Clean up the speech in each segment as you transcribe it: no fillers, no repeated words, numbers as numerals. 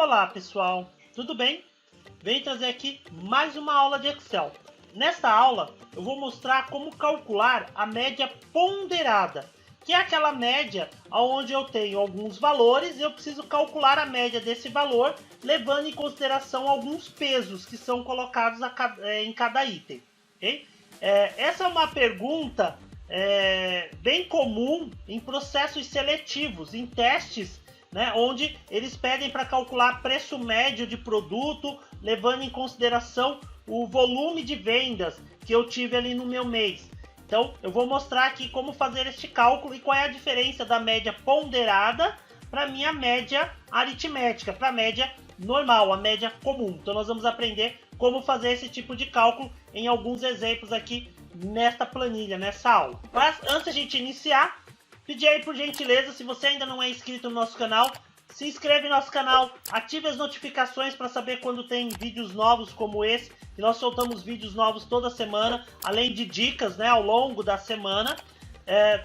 Olá pessoal, tudo bem? Venho trazer aqui mais uma aula de Excel. Nesta aula eu vou mostrar como calcular a média ponderada, que é aquela média onde eu tenho alguns valores e eu preciso calcular a média desse valor, levando em consideração alguns pesos que são colocados em cada item. Okay? Essa é uma pergunta bem comum em processos seletivos, em testes, né, onde eles pedem para calcular preço médio de produto, levando em consideração o volume de vendas que eu tive ali no meu mês. Então, eu vou mostrar aqui como fazer este cálculo e qual é a diferença da média ponderada para a minha média aritmética, para a média normal, a média comum. Então, nós vamos aprender como fazer esse tipo de cálculo em alguns exemplos aqui nesta planilha, nessa aula. Mas, antes de a gente iniciar, pedir aí por gentileza, se você ainda não é inscrito no nosso canal, se inscreve no nosso canal, ative as notificações para saber quando tem vídeos novos como esse, que nós soltamos vídeos novos toda semana, além de dicas, né, ao longo da semana.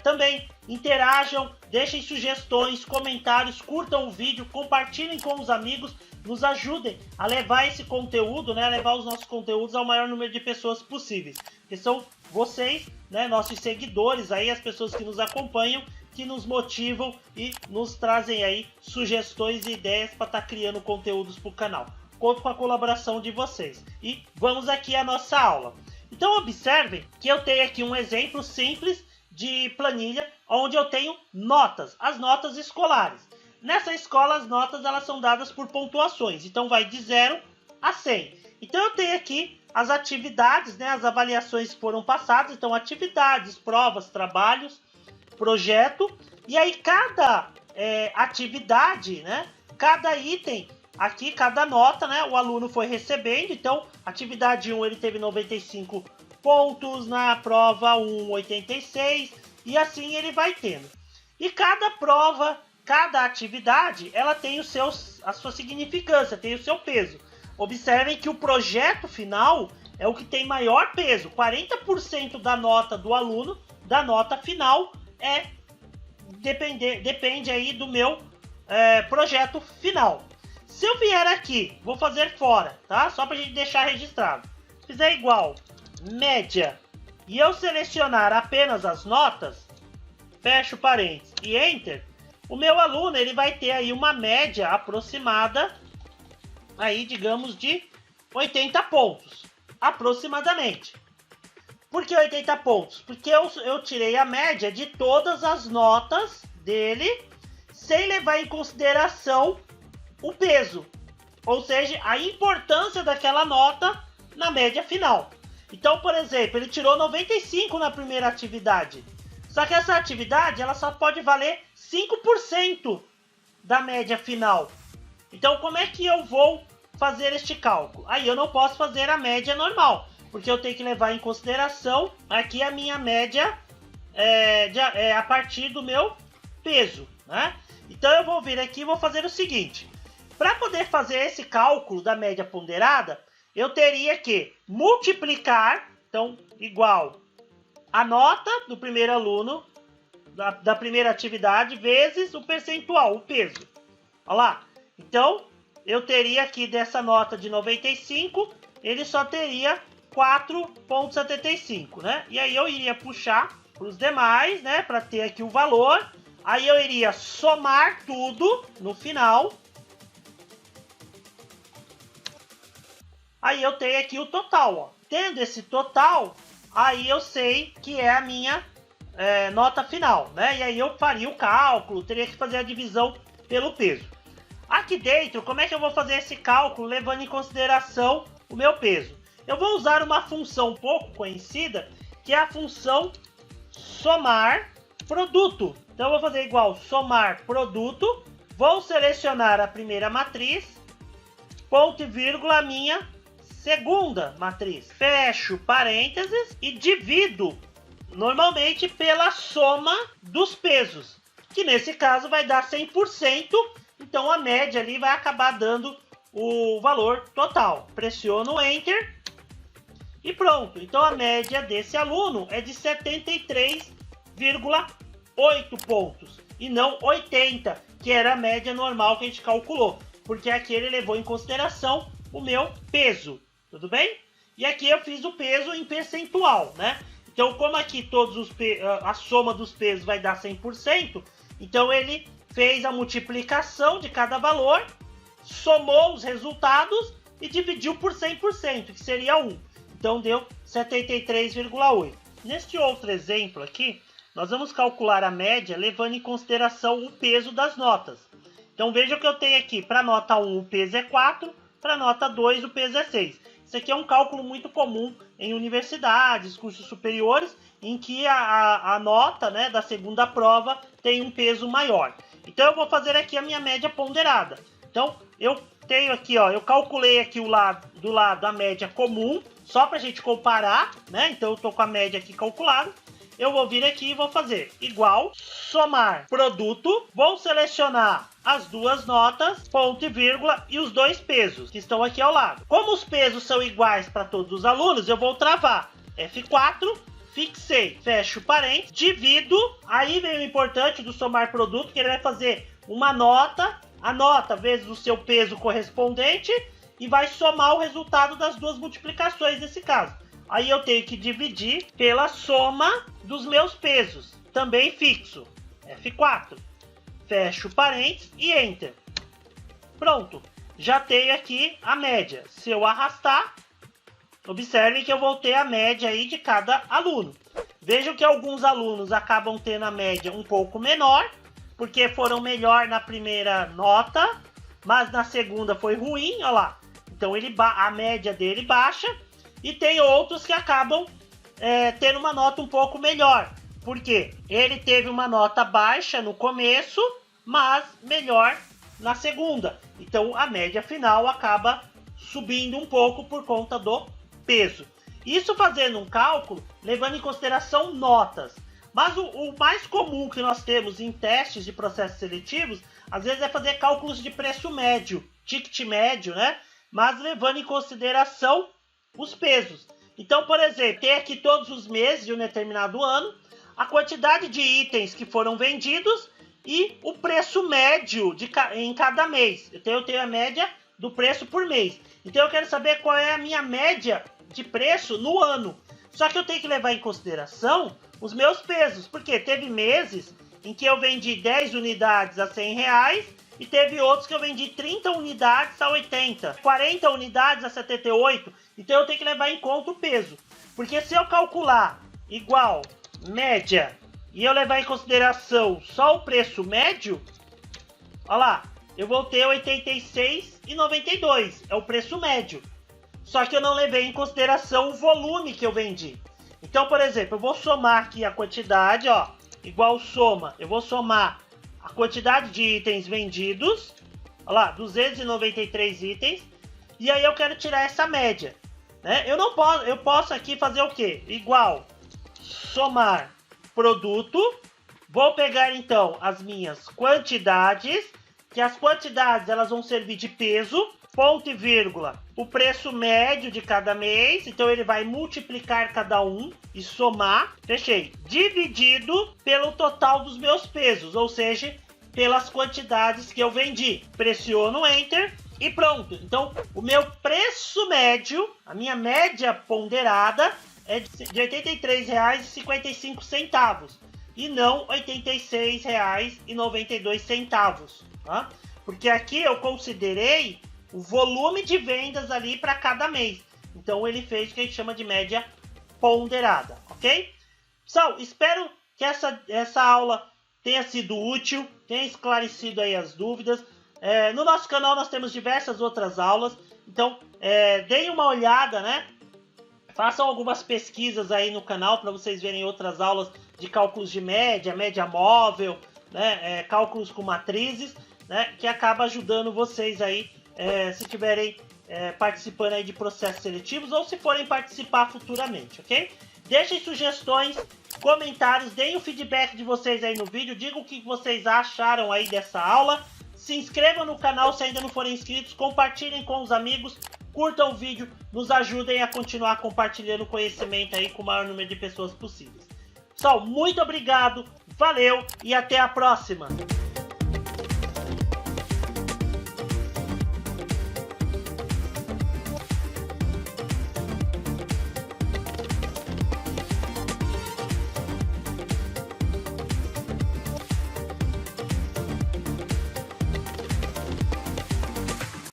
Também interajam, deixem sugestões, comentários, curtam o vídeo, compartilhem com os amigos, nos ajudem a levar esse conteúdo, né, a levar os nossos conteúdos ao maior número de pessoas possíveis, que são vocês, né, nossos seguidores, aí, as pessoas que nos acompanham, que nos motivam e nos trazem aí sugestões e ideias para estar criando conteúdos para o canal. Conto com a colaboração de vocês. E vamos aqui à nossa aula. Então observem que eu tenho aqui um exemplo simples de planilha, onde eu tenho notas, as notas escolares. Nessa escola as notas elas são dadas por pontuações, então vai de 0 a 100. Então eu tenho aqui as atividades, né, as avaliações que foram passadas, então atividades, provas, trabalhos, projeto, e aí cada atividade, né, cada item aqui, cada nota, né, o aluno foi recebendo. Então atividade 1 ele teve 95 pontos, na prova 1, 86, e assim ele vai tendo. E cada prova, cada atividade, ela tem a sua significância, tem o seu peso. Observem que o projeto final é o que tem maior peso. 40% da nota do aluno, da nota final, depende aí do meu projeto final. Se eu vier aqui, vou fazer fora, tá? Só para a gente deixar registrado. Se fizer igual, média, e eu selecionar apenas as notas, fecho parênteses e Enter, o meu aluno ele vai ter aí uma média aproximada, aí digamos de 80 pontos, aproximadamente. Por que 80 pontos? Porque eu tirei a média de todas as notas dele, sem levar em consideração o peso, ou seja, a importância daquela nota na média final. Então, por exemplo, ele tirou 95 na primeira atividade, só que essa atividade ela só pode valer 5% da média final. Então, como é que eu vou fazer este cálculo? Aí eu não posso fazer a média normal, porque eu tenho que levar em consideração aqui a minha média a partir do meu peso, né? Então eu vou vir aqui e vou fazer o seguinte. Para poder fazer esse cálculo da média ponderada, eu teria que multiplicar, então, igual a nota do primeiro aluno, da primeira atividade, vezes o percentual, o peso. Olha lá. Então, eu teria aqui dessa nota de 95, ele só teria 4,75, né? E aí eu iria puxar para os demais, né? Para ter aqui o valor. Aí eu iria somar tudo no final. Aí eu tenho aqui o total, ó. Tendo esse total, aí eu sei que é a minha nota final, né? E aí eu faria o cálculo, teria que fazer a divisão pelo peso. Aqui dentro, como é que eu vou fazer esse cálculo levando em consideração o meu peso? Eu vou usar uma função um pouco conhecida, que é a função somar produto. Então eu vou fazer igual somar produto, vou selecionar a primeira matriz, ponto e vírgula, a minha segunda matriz. Fecho parênteses e divido normalmente pela soma dos pesos, que nesse caso vai dar 100%, então a média ali vai acabar dando o valor total. Pressiono Enter e pronto. Então a média desse aluno é de 73,8 pontos e não 80, que era a média normal que a gente calculou. porque aqui ele levou em consideração o meu peso, tudo bem? E aqui eu fiz o peso em percentual, né? Então, como aqui a soma dos pesos vai dar 100%, então ele fez a multiplicação de cada valor, somou os resultados e dividiu por 100%, que seria 1. Então deu 73,8. Neste outro exemplo aqui, nós vamos calcular a média levando em consideração o peso das notas. Então veja que eu tenho aqui, para a nota 1 o peso é 4, para a nota 2 o peso é 6. Isso aqui é um cálculo muito comum em universidades, cursos superiores, em que a nota, né, da segunda prova tem um peso maior. Então eu vou fazer aqui a minha média ponderada. Então eu tenho aqui, ó, eu calculei aqui do lado a média comum, só para a gente comparar, né? Então eu estou com a média aqui calculada. Eu vou vir aqui e vou fazer igual, somar produto, vou selecionar as duas notas, ponto e vírgula, e os dois pesos que estão aqui ao lado. Como os pesos são iguais para todos os alunos, eu vou travar F4, fixei, fecho parênteses, divido, aí vem o importante do somar produto, que ele vai fazer uma nota, a nota vezes o seu peso correspondente, e vai somar o resultado das duas multiplicações nesse caso. Aí eu tenho que dividir pela soma dos meus pesos, também fixo, F4, fecho parênteses e Enter. Pronto, já tenho aqui a média. Se eu arrastar, observem que eu vou ter a média aí de cada aluno. Vejam que alguns alunos acabam tendo a média um pouco menor, porque foram melhor na primeira nota, mas na segunda foi ruim, olha lá. Então a média dele baixa, e tem outros que acabam tendo uma nota um pouco melhor, porque ele teve uma nota baixa no começo, mas melhor na segunda. Então a média final acaba subindo um pouco por conta do peso. Isso fazendo um cálculo, levando em consideração notas. Mas o mais comum que nós temos em testes de processos seletivos, às vezes é fazer cálculos de preço médio, ticket médio, né? Mas levando em consideração os pesos. Então, por exemplo, tem aqui todos os meses de um determinado ano, a quantidade de itens que foram vendidos e o preço médio em cada mês. Então, eu tenho a média do preço por mês. Então, eu quero saber qual é a minha média de preço no ano. Só que eu tenho que levar em consideração os meus pesos, porque teve meses em que eu vendi 10 unidades a R$100 e teve outros que eu vendi 30 unidades a 80, 40 unidades a 78. Então eu tenho que levar em conta o peso. Porque se eu calcular igual média e eu levar em consideração só o preço médio, olha lá, eu vou ter 86,92, é o preço médio. Só que eu não levei em consideração o volume que eu vendi. Então, por exemplo, eu vou somar aqui a quantidade, ó, igual soma, eu vou somar a quantidade de itens vendidos, olha lá, 293 itens, e aí eu quero tirar essa média, né? Eu posso aqui fazer o quê? Igual, somar produto, vou pegar então as minhas quantidades, que as quantidades elas vão servir de peso, ponto e vírgula, o preço médio de cada mês, então ele vai multiplicar cada um e somar, fechei, dividido pelo total dos meus pesos, ou seja, pelas quantidades que eu vendi. Pressiono Enter e pronto. Então, o meu preço médio, a minha média ponderada é de R$ 83,55 e não R$ 86,92, tá? Porque aqui eu considerei o volume de vendas ali para cada mês. Então ele fez o que a gente chama de média ponderada, ok? Pessoal, espero que essa aula tenha sido útil, tenha esclarecido aí as dúvidas. No nosso canal nós temos diversas outras aulas, então deem uma olhada, né? Façam algumas pesquisas aí no canal para vocês verem outras aulas de cálculos de média, média móvel, né? Cálculos com matrizes, né? Que acaba ajudando vocês aí se estiverem participando aí de processos seletivos ou se forem participar futuramente, ok? Deixem sugestões, comentários, deem o feedback de vocês aí no vídeo, digam o que vocês acharam aí dessa aula, se inscrevam no canal se ainda não forem inscritos, compartilhem com os amigos, curtam o vídeo, nos ajudem a continuar compartilhando conhecimento aí com o maior número de pessoas possíveis. Pessoal, muito obrigado, valeu e até a próxima!